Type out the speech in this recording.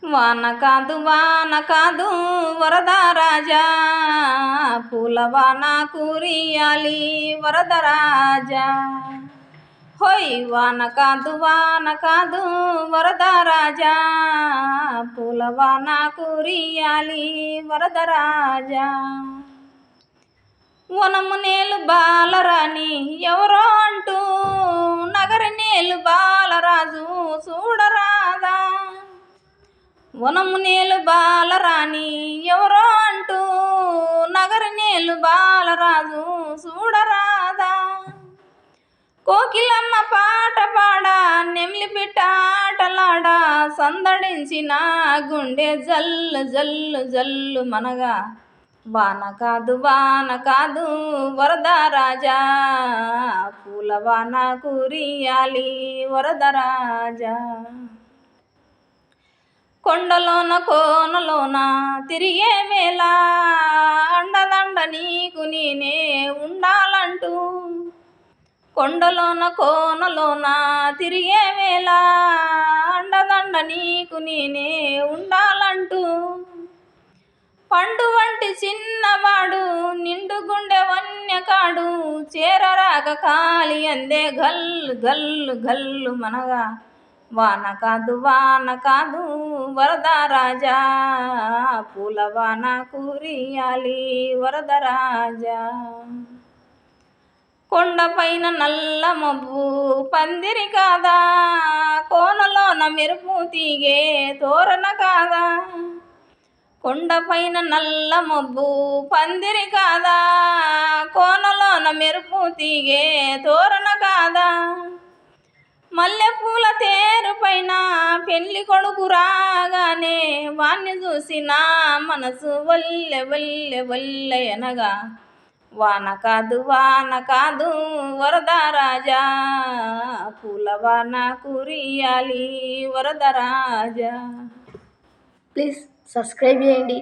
వాన కాదు వరద రాజా, పూలవాన కురియాలి వరద రాజా. హోయ్ వాన కాదు వరద రాజా, పూలవాన కురియాలి వరద రాజా. వనము నేలు బాలరాణి ఎవరో అంటూ, నగరి నేలు బాలరాజు చూడరాదా. వనము నేలు బాలరాణి ఎవరో అంటూ, నగరి నేలు బాలరాజు చూడరాదా. కోకిలమ్మ పాట పాడ, నెమిలి పిట్ట ఆటలాడ, సందడించిన గుండె జల్లు జల్లు జల్లు మనగా. వాన కాదు వరద రాజా, పూలవాన కురియాలి వరద రాజా. కొండలోన కోనలోన తిరిగే వేళ, అండదండ నీకు నేనే ఉండాలంటూ. కొండలోన కోనలోన తిరిగే వేళ, అండదండ నీకు నేనే ఉండాలంటూ. పండు వంటి చిన్నవాడు నిండు గుండె వన్యకాడు, చేరరాక కాలి అందే గల్లు గల్లు గల్లు మనగా. వాన కాదు వరద రాజా, పూలవాన కురియాలి వరద రాజా. కొండపైన నల్ల మబ్బు పందిరి కాదా, కోనలోన మెరుపు తీగే తోరణ కాదా. కొండపైన నల్ల మబ్బు పందిరి కాదా, కోనలోన మెరుపు తీగే తోరణ కాదా. మల్లెపూల తేరు పైన పెళ్లి కొడుకు రాగానే, వాణ్ణి చూసి నా మనసు వల్లె వల్లె వల్లె అనగా. వాన కాదు వరద రాజా, పూలవాన కురియాలి వరద రాజా. ప్లీజ్ సబ్స్క్రైబ్ చేయండి.